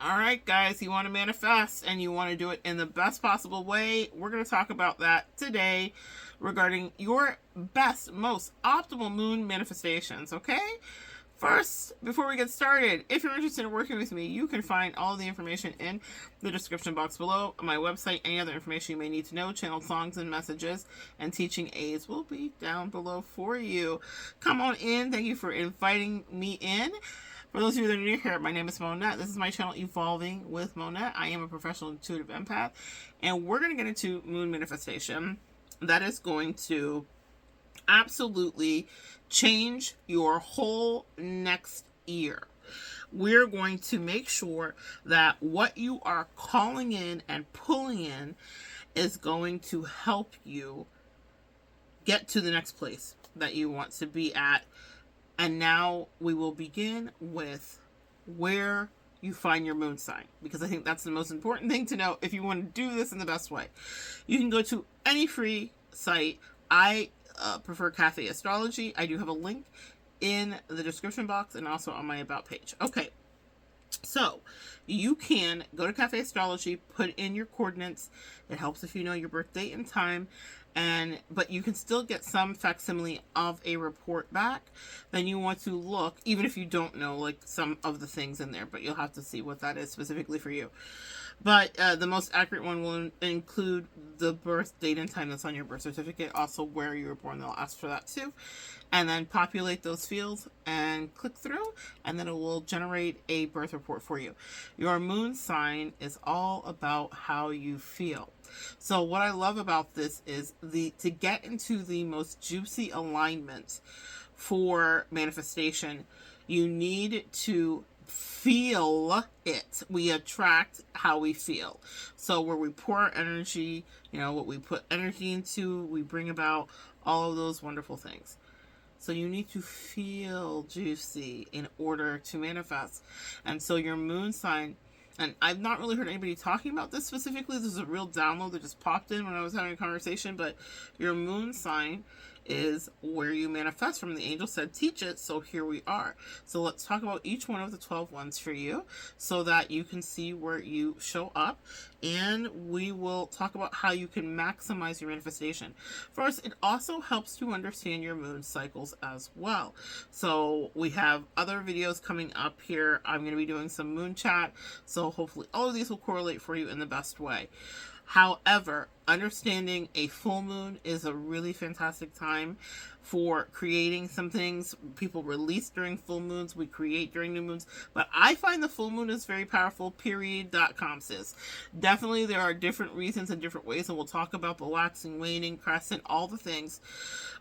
All right, guys, you want to manifest and you want to do it in the best possible way. We're going to talk about that today regarding your best, most optimal moon manifestations, okay? First, before we get started, if you're interested in working with me, you can find all the information in the description box below. My website, any other information you may need to know, channel songs and messages, and teaching aids will be down below for you. Come on in. Thank you for inviting me in. For those of you that are new here, my name is Monette. This is my channel, Evolving with Monette. I am a professional intuitive empath, and we're going to get into moon manifestation. That is going to absolutely change your whole next year. We're going to make sure that what you are calling in and pulling in is going to help you get to the next place that you want to be at. And now we will begin with where you find your moon sign, because I think that's the most important thing to know if you want to do this in the best way. You can go to any free site. I prefer Cafe Astrology. I do have a link in the description box and also on my About page. Okay, so you can go to Cafe Astrology, put in your coordinates. It helps if you know your birth date and time. But you can still get some facsimile of a report back. Then you want to look, even if you don't know like some of the things in there, but you'll have to see what that is specifically for you. But the most accurate one will include the birth date and time that's on your birth certificate, also where you were born. They'll ask for that too. And then populate those fields and click through, and then it will generate a birth report for you. Your moon sign is all about how you feel. So what I love about this is to get into the most juicy alignment for manifestation, you need to feel it. We attract how we feel. So where we pour our energy, what we put energy into, we bring about all of those wonderful things. So you need to feel juicy in order to manifest. And so your moon sign, and I've not really heard anybody talking about this specifically. This is a real download that just popped in when I was having a conversation, but your moon sign is where you manifest from. The angel said, teach it. So here we are. So let's talk about each one of the 12 ones for you so that you can see where you show up. And we will talk about how you can maximize your manifestation. First, it also helps to understand your moon cycles as well. So we have other videos coming up here. I'm going to be doing some moon chat. So hopefully all of these will correlate for you in the best way. However, understanding a full moon is a really fantastic time for creating some things. People release during full moons. We create during new moons. But I find the full moon is very powerful, period.com, sis. Definitely there are different reasons and different ways, and we'll talk about the waxing, waning, crescent, all the things.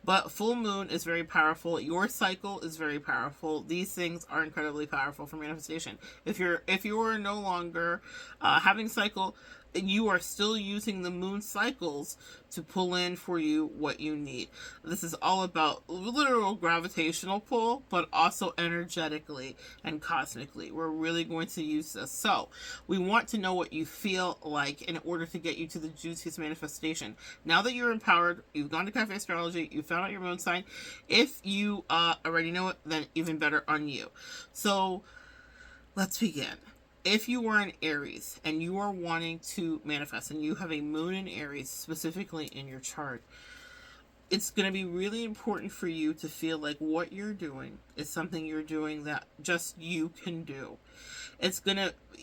But full moon is very powerful. Your cycle is very powerful. These things are incredibly powerful for manifestation. If you're no longer having cycle, you are still using the moon cycles to pull in for you what you need. This is all about literal gravitational pull, but also energetically and cosmically. We're really going to use this. So we want to know what you feel like in order to get you to the juiciest manifestation. Now that you're empowered, you've gone to Cafe Astrology, you found out your moon sign. If you already know it, then even better on you. So let's begin. If you are in Aries and you are wanting to manifest and you have a moon in Aries specifically in your chart, it's going to be really important for you to feel like what you're doing is something you're doing that just you can do.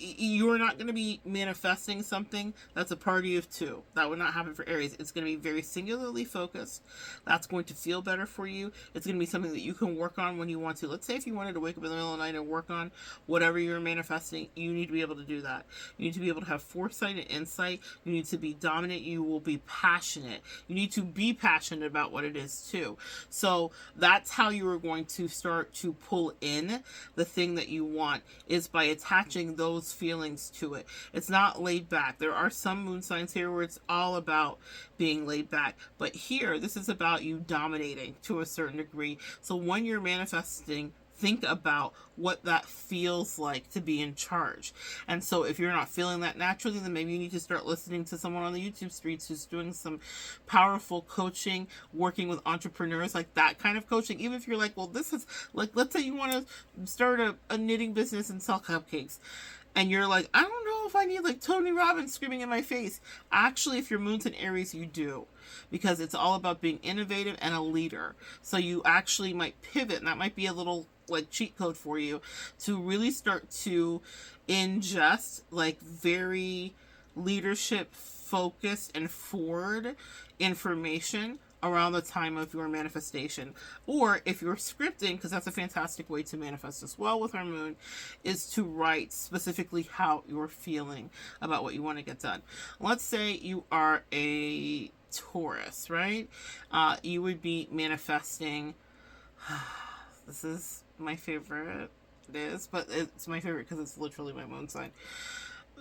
You're not going to be manifesting something that's a party of two. That would not happen for Aries. It's going to be very singularly focused. That's going to feel better for you. It's going to be something that you can work on when you want to. Let's say if you wanted to wake up in the middle of the night and work on whatever you're manifesting, you need to be able to do that. You need to be able to have foresight and insight. You need to be dominant. You will be passionate. You need to be passionate about what it is too. So that's how you are going to start to pull in the thing that you want, is by attaching those feelings to it. It's not laid back. There are some moon signs here where it's all about being laid back, but here this is about you dominating to a certain degree. So when you're manifesting, think about what that feels like to be in charge. And so if you're not feeling that naturally, then maybe you need to start listening to someone on the YouTube streets who's doing some powerful coaching, working with entrepreneurs, like that kind of coaching. Even if you're like, well, this is like, let's say you want to start a knitting business and sell cupcakes. and you're like, I don't know if I need like Tony Robbins screaming in my face. Actually, if your moon's in Aries, you do, because it's all about being innovative and a leader. So you actually might pivot, and that might be a little like cheat code for you to really start to ingest like very leadership focused and forward information around the time of your manifestation. Or if you're scripting, because that's a fantastic way to manifest as well with our moon, is to write specifically how you're feeling about what you want to get done. Let's say you are a Taurus, right? You would be manifesting this is my favorite. It is, but it's my favorite because it's literally my moon sign.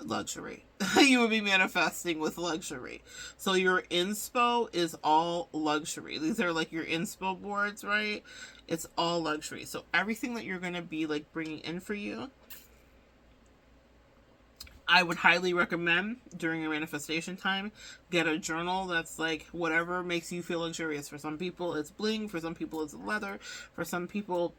Luxury. You would be manifesting with luxury. So your inspo is all luxury. These are like your inspo boards, right? It's all luxury. So everything that you're going to be like bringing in for you, I would highly recommend during your manifestation time, get a journal that's like whatever makes you feel luxurious. For some people, it's bling. For some people, it's leather. For some people,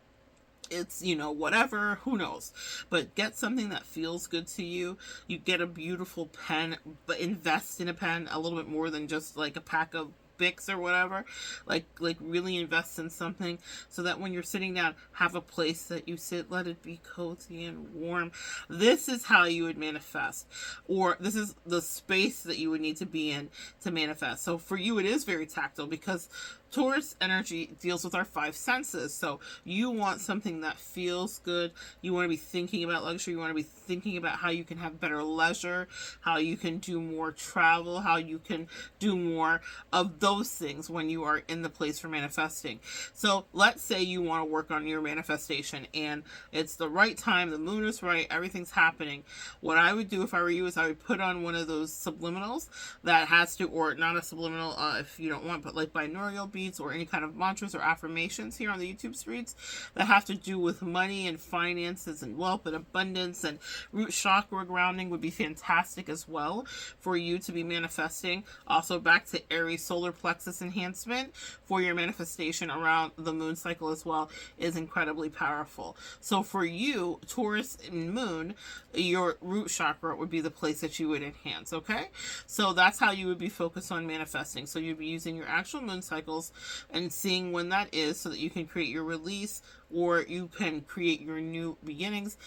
it's, you know, whatever, who knows, but get something that feels good to you. You get a beautiful pen, but invest in a pen a little bit more than just like a pack of Bics or whatever. Like really invest in something so that when you're sitting down, have a place that you sit, let it be cozy and warm. This is how you would manifest, or this is the space that you would need to be in to manifest. So for you, it is very tactile because Taurus energy deals with our five senses. So you want something that feels good. You want to be thinking about luxury. You want to be thinking about how you can have better leisure, how you can do more travel, how you can do more of those things when you are in the place for manifesting. So let's say you want to work on your manifestation and it's the right time, the moon is right, everything's happening. What I would do if I were you is I would put on one of those subliminals that has to, or not a subliminal if you don't want, but like binaural beats or any kind of mantras or affirmations here on the YouTube streets that have to do with money and finances and wealth and abundance, and root chakra grounding would be fantastic as well for you to be manifesting. Also back to Aries solar plexus enhancement for your manifestation around the moon cycle as well is incredibly powerful. So for you, Taurus and moon, your root chakra would be the place that you would enhance, okay? So that's how you would be focused on manifesting. So you'd be using your actual moon cycles and seeing when that is so that you can create your release or you can create your new beginnings.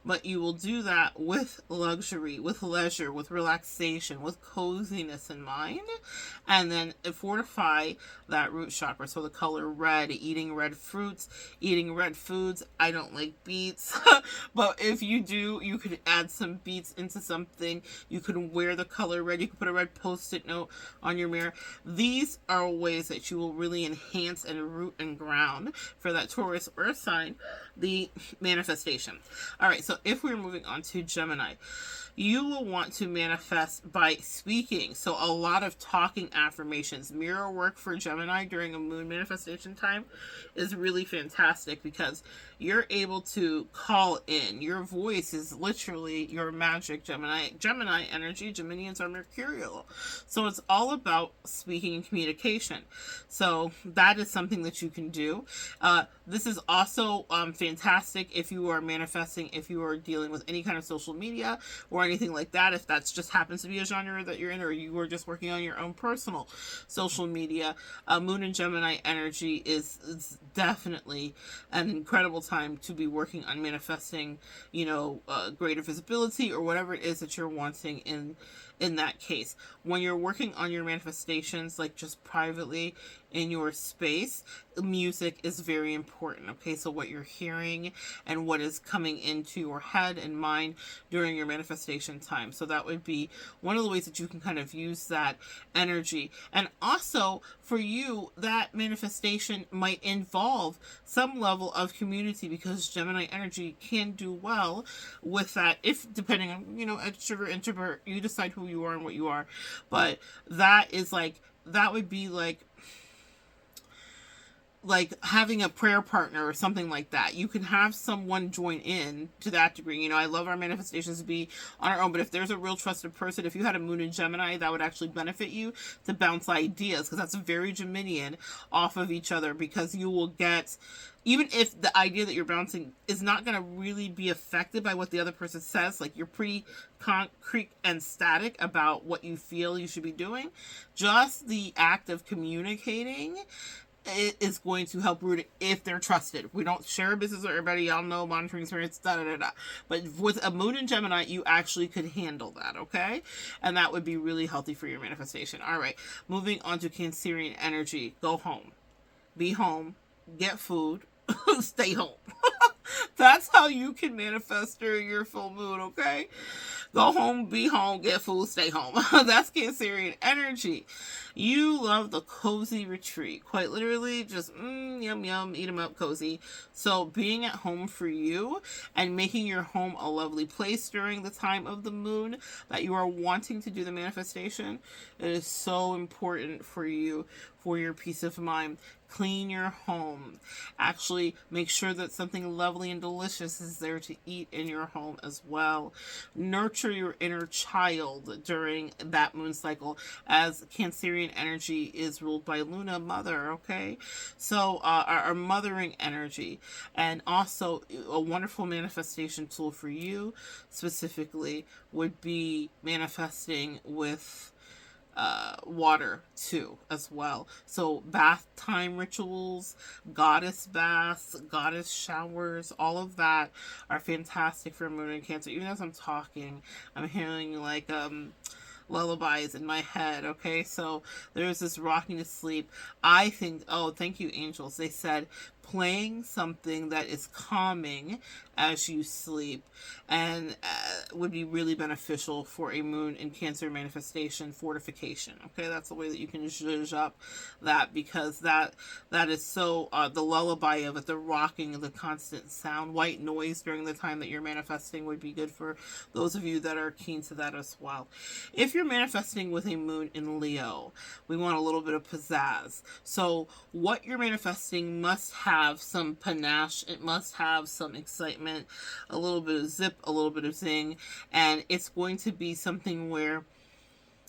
But you will do that with luxury, with leisure, with relaxation, with coziness in mind, and then fortify that root chakra. So the color red, eating red fruits, eating red foods. I don't like beets, but if you do, you could add some beets into something. You could wear the color red. You could put a red post-it note on your mirror. These are ways that you will really enhance and root and ground for that Taurus earth sign, the manifestation. All right, so if we're moving on to Gemini, you will want to manifest by speaking. So a lot of talking affirmations. Mirror work for Gemini during a moon manifestation time is really fantastic because you're able to call in. Your voice is literally your magic, Gemini. Gemini energy, Geminians are mercurial. So it's all about speaking and communication. So that is something that you can do. This is also fantastic if you are manifesting, if you are dealing with any kind of social media or anything like that, if that's just happens to be a genre that you're in, or you are just working on your own personal social media. Moon and Gemini energy is definitely an incredible time to be working on manifesting, you know, greater visibility or whatever it is that you're wanting in that case. When you're working on your manifestations, like just privately in your space, music is very important. Okay, so what you're hearing and what is coming into your head and mind during your manifestation time. So that would be one of the ways that you can kind of use that energy. And also for you, that manifestation might involve some level of community, because Gemini energy can do well with that, if depending on, you know, extrovert, introvert, you decide who you are and what you are. But that is like, that would be like having a prayer partner or something like that. You can have someone join in to that degree. You know, I love our manifestations to be on our own, but if there's a real trusted person, if you had a moon in Gemini, that would actually benefit you to bounce ideas, because that's very Geminian off of each other, because you will get even if the idea that you're bouncing is not going to really be affected by what the other person says, like you're pretty concrete and static about what you feel you should be doing, just the act of communicating is going to help root it if they're trusted. We don't share business with everybody. Y'all know monitoring spirits, da da da da. But with a moon in Gemini, you actually could handle that, okay? And that would be really healthy for your manifestation. All right, moving on to Cancerian energy. Go home. Be home. Get food. Stay home. That's how you can manifest during your full moon, okay? Go home, be home, get food, stay home. That's Cancerian energy. You love the cozy retreat. Quite literally, just yum yum, eat them up, cozy. So being at home for you and making your home a lovely place during the time of the moon that you are wanting to do the manifestation, it is so important for you, for your peace of mind. Clean your home. Actually, make sure that something lovely and delicious is there to eat in your home as well. Nurture your inner child during that moon cycle, as Cancerian energy is ruled by Luna, mother, okay? So our mothering energy, and also a wonderful manifestation tool for you specifically would be manifesting with water too as well. So bath time rituals, goddess baths, goddess showers, all of that are fantastic for moon and Cancer. Even as I'm talking, I'm hearing like lullabies in my head. Okay, so there's this rocking to sleep. I think, oh, thank you, angels. They said playing something that is calming as you sleep and would be really beneficial for a moon in Cancer manifestation fortification. Okay, that's the way that you can zhuzh up that, because that is so the lullaby of it, the rocking, the constant sound, white noise during the time that you're manifesting would be good for those of you that are keen to that as well. If you're manifesting with a moon in Leo, we want a little bit of pizzazz. So what you're manifesting must have some panache, it must have some excitement, a little bit of zip, a little bit of zing, and it's going to be something where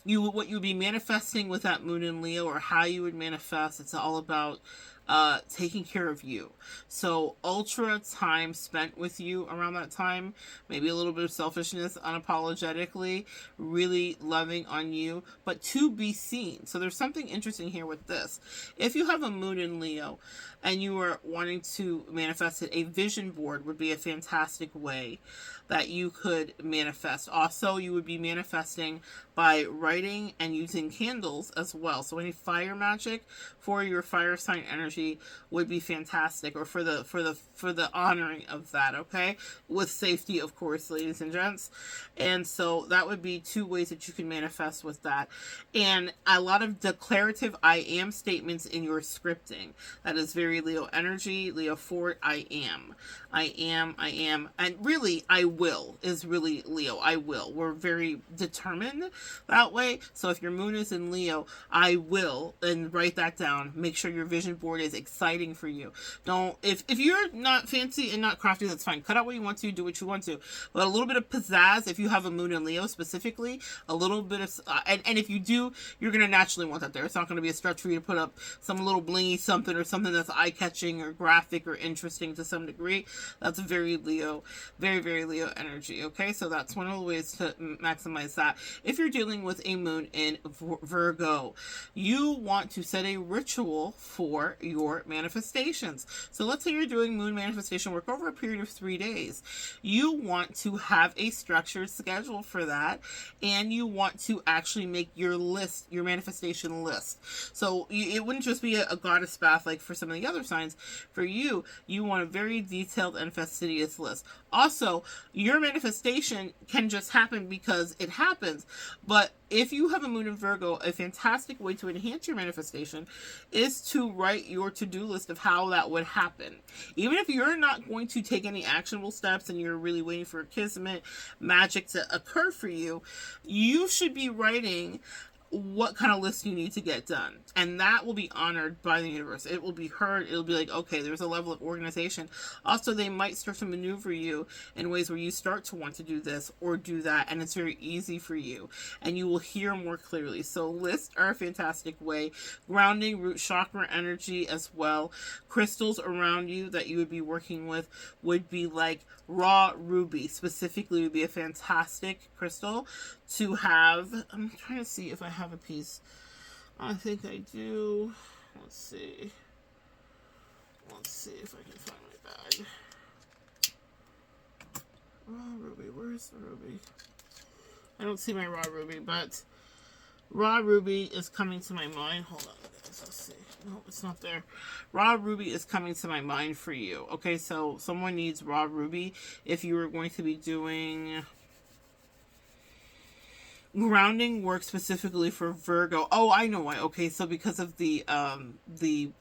what you would be manifesting with that moon in Leo, or how you would manifest, it's all about taking care of you. So ultra time spent with you around that time, maybe a little bit of selfishness, unapologetically, really loving on you, but to be seen. So there's something interesting here with this. If you have a moon in Leo and you are wanting to manifest it, a vision board would be a fantastic way that you could manifest. Also, you would be manifesting by writing and using candles as well. So any fire magic for your fire sign energy would be fantastic, or for the honoring of that, okay? With safety, of course, ladies and gents. And so that would be two ways that you can manifest with that. And a lot of declarative I am statements in your scripting. That is very Leo energy. Leo forward, I am. I am. And really, I will is really Leo. I will. We're very determined that way. So if your moon is in Leo, I will, and write that down. Make sure your vision board is exciting for you. Don't, if you're not fancy and not crafty, that's fine. Cut out what you want to, do what you want to. But a little bit of pizzazz, if you have a moon in Leo specifically, a little bit of, and if you do, you're going to naturally want that there. It's not going to be a stretch for you to put up some little blingy something, or something that's eye-catching or graphic or interesting to some degree. That's very Leo, very, very Leo energy, okay? So that's one of the ways to maximize that. If you're dealing with a moon in Virgo, you want to set a ritual for your manifestations. So let's say you're doing moon manifestation work over a period of 3 days. You want to have a structured schedule for that, and you want to actually make your list, your manifestation list. So it wouldn't just be a goddess bath like for some of the other signs. For you, you want a very detailed and fastidious list. Also, your manifestation can just happen because it happens. But if you have a moon in Virgo, a fantastic way to enhance your manifestation is to write your to-do list of how that would happen. Even if you're not going to take any actionable steps and you're really waiting for a kismet magic to occur for you, you should be writing what kind of list you need to get done. And that will be honored by the universe. It will be heard. It'll be like, okay, there's a level of organization. Also, they might start to maneuver you in ways where you start to want to do this or do that, and it's very easy for you, and you will hear more clearly. So lists are a fantastic way. Grounding, root chakra energy as well. Crystals around you that you would be working with would be like raw ruby specifically would be a fantastic crystal to have. I'm trying to see if I have a piece. I think I do. Let's see. Let's see if I can find my bag. Raw ruby. Where's the ruby? I don't see my raw ruby, but raw ruby is coming to my mind. Hold on, guys. Let's see. No, it's not there. Raw ruby is coming to my mind for you. Okay, so someone needs raw ruby. If you were going to be doing grounding work specifically for Virgo. Oh, I know why. Okay, so because of the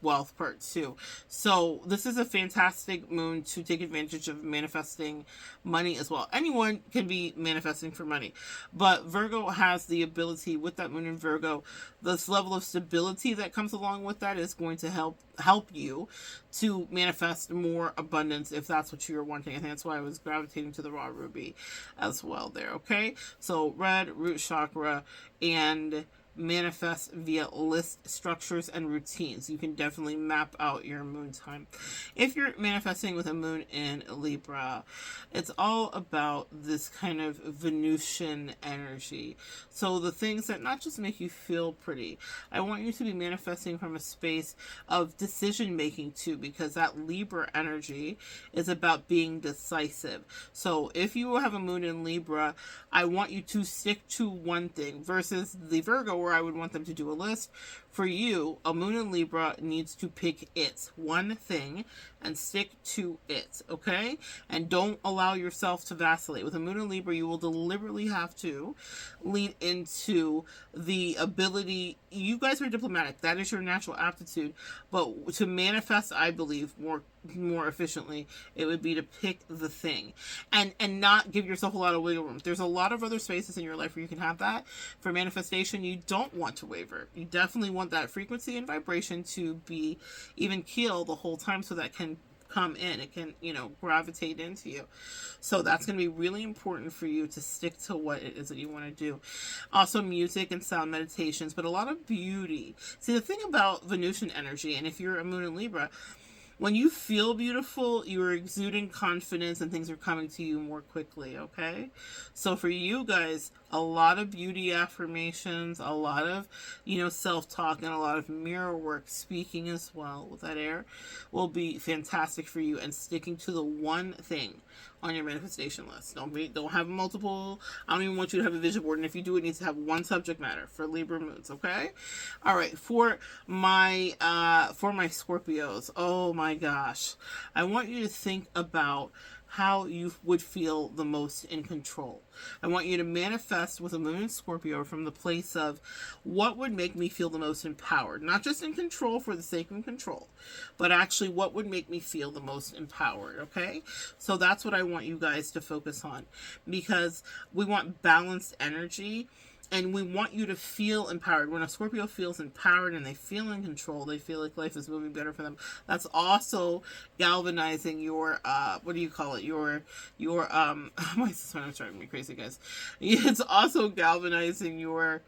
wealth part too. So this is a fantastic moon to take advantage of manifesting money as well. Anyone can be manifesting for money, but Virgo has the ability with that moon in Virgo. This level of stability that comes along with that is going to help you to manifest more abundance if that's what you're wanting. I think that's why I was gravitating to the raw ruby as well there. Okay, so red, root chakra, and manifest via list structures and routines. You can definitely map out your moon time. If you're manifesting with a moon in Libra, it's all about this kind of Venusian energy. So the things that not just make you feel pretty. I want you to be manifesting from a space of decision making too, because that Libra energy is about being decisive. So if you have a moon in Libra, I want you to stick to one thing versus the Virgo where I would want them to do a list. For you, a moon in Libra needs to pick one thing and stick to it, okay? And don't allow yourself to vacillate. With a moon in Libra, you will deliberately have to lean into the ability. You guys are diplomatic. That is your natural aptitude. But to manifest, I believe, more efficiently, it would be to pick the thing and not give yourself a lot of wiggle room. There's a lot of other spaces in your life where you can have that. For manifestation, you don't want to waver. You definitely want that frequency and vibration to be even keel the whole time, so that can come in. It can, gravitate into you. So that's going to be really important for you to stick to what it is that you want to do. Also music and sound meditations, but a lot of beauty. See, the thing about Venusian energy, and if you're a moon in Libra, when you feel beautiful, you're exuding confidence and things are coming to you more quickly, okay? So for you guys, a lot of beauty affirmations, a lot of, self-talk, and a lot of mirror work, speaking as well with that air, will be fantastic for you. And sticking to the one thing on your manifestation list. Don't have multiple. I don't even want you to have a vision board. And if you do, it needs to have one subject matter for Libra moons, okay? All right, for my Scorpios, oh my gosh. I want you to think about how you would feel the most in control. I want you to manifest with a moon in Scorpio from the place of what would make me feel the most empowered. Not just in control for the sake of control, but actually what would make me feel the most empowered, okay? So that's what I want you guys to focus on, because we want balanced energy. And we want you to feel empowered. When a Scorpio feels empowered and they feel in control, they feel like life is moving better for them. That's also galvanizing your, what do you call it? Your, my sister is driving me crazy, guys. It's also galvanizing your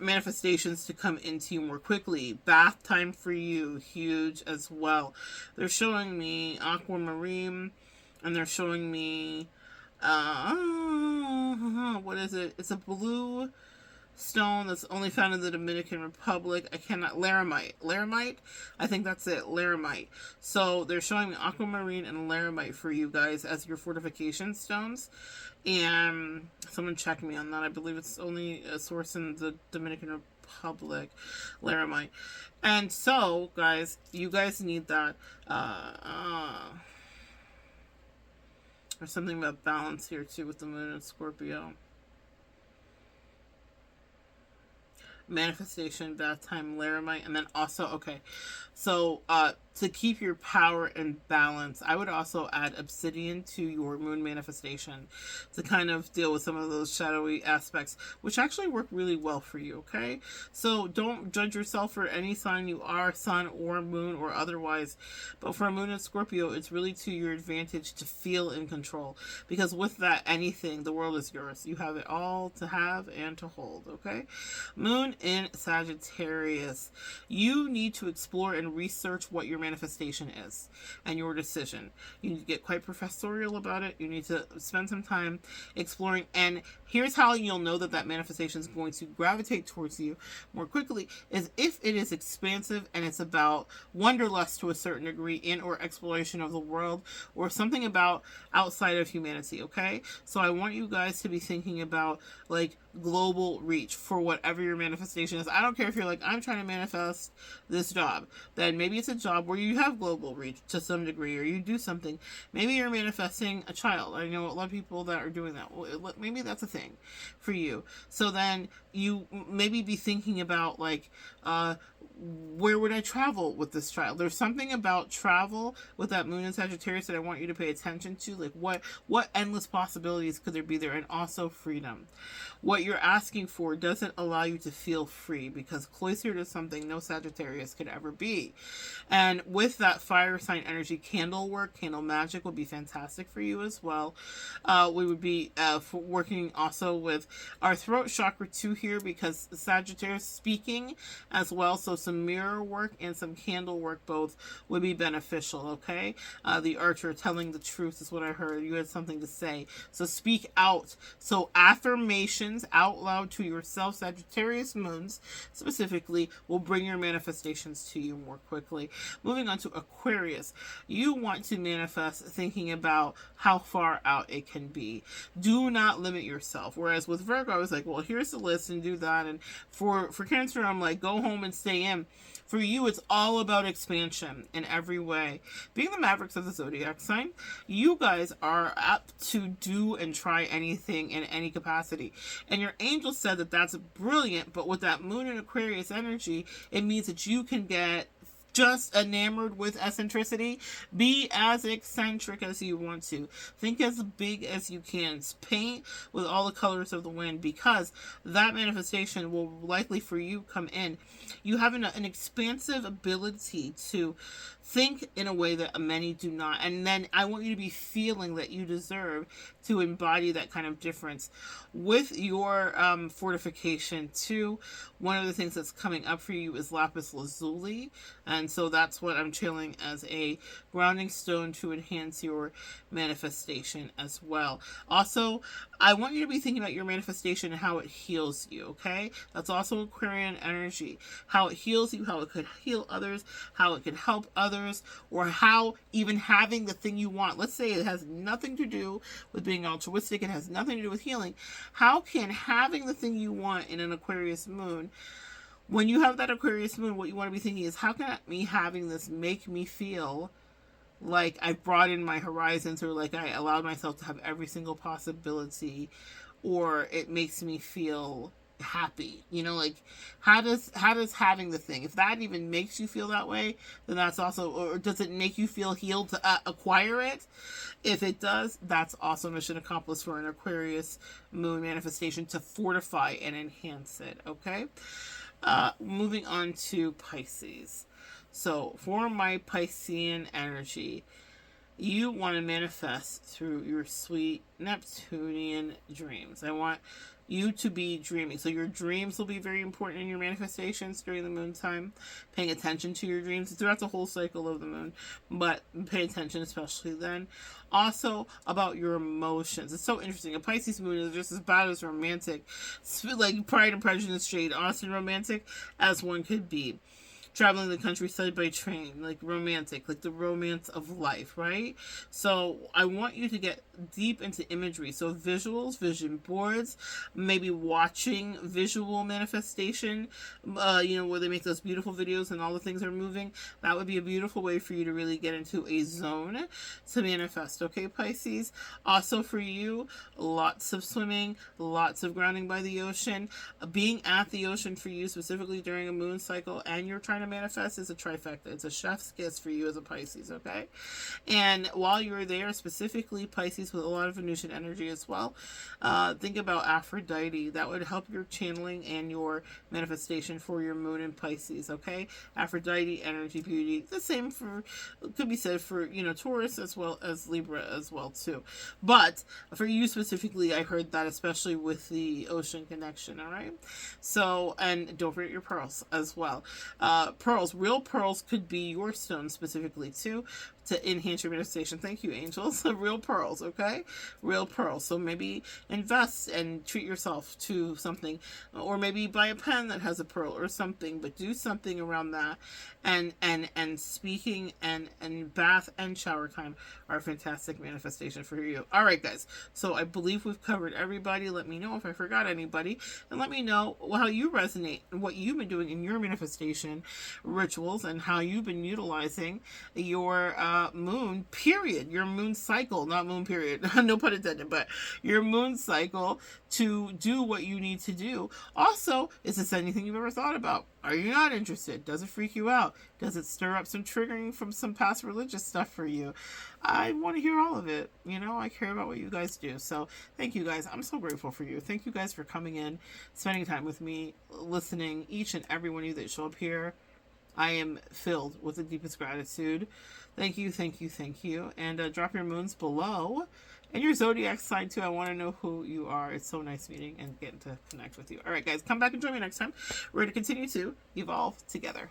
manifestations to come into you more quickly. Bath time for you, huge as well. They're showing me aquamarine, and they're showing me, what is it? It's a blue stone that's only found in the Dominican Republic. Laramite. I think that's it. Laramite. So they're showing me aquamarine and laramite for you guys as your fortification stones. And someone check me on that. I believe it's only a source in the Dominican Republic. Laramite. And so, guys, you guys need that. There's something about balance here too with the moon and Scorpio. Manifestation, bath time, laramite, and then also, okay, so to keep your power and balance. I would also add obsidian to your moon manifestation to kind of deal with some of those shadowy aspects, which actually work really well for you, okay? So don't judge yourself for any sign you are, sun or moon or otherwise. But for a moon in Scorpio, it's really to your advantage to feel in control, because with that, anything, the world is yours. You have it all to have and to hold, okay? Moon in Sagittarius. You need to explore and research what your manifestation is and your decision. You need to get quite professorial about it. You need to spend some time exploring. And here's how you'll know that that manifestation is going to gravitate towards you more quickly, is if it is expansive and it's about wanderlust to a certain degree in or exploration of the world, or something about outside of humanity, okay? So I want you guys to be thinking about like global reach for whatever your manifestation is. I don't care if you're like, I'm trying to manifest this job. Then maybe it's a job where you have global reach to some degree, or you do something. Maybe you're manifesting a child. I know a lot of people that are doing that. Well, maybe that's a thing for you. So then you maybe be thinking about like, where would I travel with this child? There's something about travel with that moon in Sagittarius that I want you to pay attention to. Like what endless possibilities could there be there? And also freedom. What you're asking for doesn't allow you to feel free, because cloistered is something no Sagittarius could ever be. And with that fire sign energy, candle work, candle magic would be fantastic for you as well. We would be working also with our throat chakra too here, because Sagittarius speaking as well. So some mirror work and some candle work both would be beneficial, okay? The archer, telling the truth is what I heard. You had something to say. So speak out. So affirmations out loud to yourself, Sagittarius moons specifically, will bring your manifestations to you more quickly. Moving on to Aquarius. You want to manifest thinking about how far out it can be. Do not limit yourself. Whereas with Virgo, I was like, well, here's the list and do that. And for Cancer, I'm like, go home and stay in. For you, it's all about expansion in every way. Being the Mavericks of the zodiac sign, you guys are apt to do and try anything in any capacity. And your angel said that that's brilliant, but with that moon and Aquarius energy, it means that you can get just enamored with eccentricity. Be as eccentric as you want to. Think as big as you can. Paint with all the colors of the wind, because that manifestation will likely for you come in. You have an expansive ability to think in a way that many do not. And then I want you to be feeling that you deserve to embody that kind of difference. With your fortification too, one of the things that's coming up for you is lapis lazuli. And so that's what I'm channeling as a grounding stone to enhance your manifestation as well. Also, I want you to be thinking about your manifestation and how it heals you, okay? That's also Aquarian energy. How it heals you, how it could heal others, how it could help others, or how even having the thing you want, let's say it has nothing to do with being altruistic, it has nothing to do with healing. How can having the thing you want in an Aquarius moon, when you have that Aquarius moon, what you want to be thinking is, how can me having this make me feel like I brought in my horizons, or like I allowed myself to have every single possibility, or it makes me feel happy, you know? Like how does having the thing, if that even makes you feel that way, then that's also, or does it make you feel healed to acquire it? If it does, that's also mission accomplished for an Aquarius moon manifestation, to fortify and enhance it, okay? Moving on to Pisces. So for my Piscean energy, you want to manifest through your sweet Neptunian dreams. I want you to be dreaming. So your dreams will be very important in your manifestations during the moon time. Paying attention to your dreams throughout the whole cycle of the moon, but pay attention especially then. Also about your emotions. It's so interesting. A Pisces moon is just as bad as romantic. It's like Pride and Prejudice shade, Austin romantic as one could be. Traveling the countryside by train, like romantic, like the romance of life, right? So I want you to get deep into imagery. So visuals, vision boards, maybe watching visual manifestation, where they make those beautiful videos and all the things are moving. That would be a beautiful way for you to really get into a zone to manifest, okay, Pisces? Also for you, lots of swimming, lots of grounding by the ocean, being at the ocean for you specifically during a moon cycle, and you're trying trying to manifest is a trifecta. It's a chef's kiss for you as a Pisces, okay? And while you're there, specifically Pisces with a lot of Venusian energy as well, think about Aphrodite. That would help your channeling and your manifestation for your moon in Pisces, okay? Aphrodite, energy, beauty. The same for, could be said for, you know, Taurus as well as Libra as well too. But for you specifically, I heard that especially with the ocean connection, all right? So, and don't forget your pearls as well. Pearls, real pearls could be your stone specifically too, to enhance your manifestation. Thank you, angels. Real pearls, okay? Real pearls. So maybe invest and treat yourself to something, or maybe buy a pen that has a pearl or something, but do something around that. And speaking and bath and shower time are a fantastic manifestation for you. All right, guys. So I believe we've covered everybody. Let me know if I forgot anybody, and let me know how you resonate and what you've been doing in your manifestation rituals and how you've been utilizing your moon period, your moon cycle, not moon period, no pun intended, but your moon cycle to do what you need to do. Also, is this anything you've ever thought about? Are you not interested? Does it freak you out? Does it stir up some triggering from some past religious stuff for you? I want to hear all of it. You know, I care about what you guys do. So thank you guys. I'm so grateful for you. Thank you guys for coming in, spending time with me, listening, each and every one of you that show up here. I am filled with the deepest gratitude. Thank you, thank you, thank you. And drop your moons below. And your zodiac sign too. I want to know who you are. It's so nice meeting and getting to connect with you. All right, guys, come back and join me next time. We're going to continue to evolve together.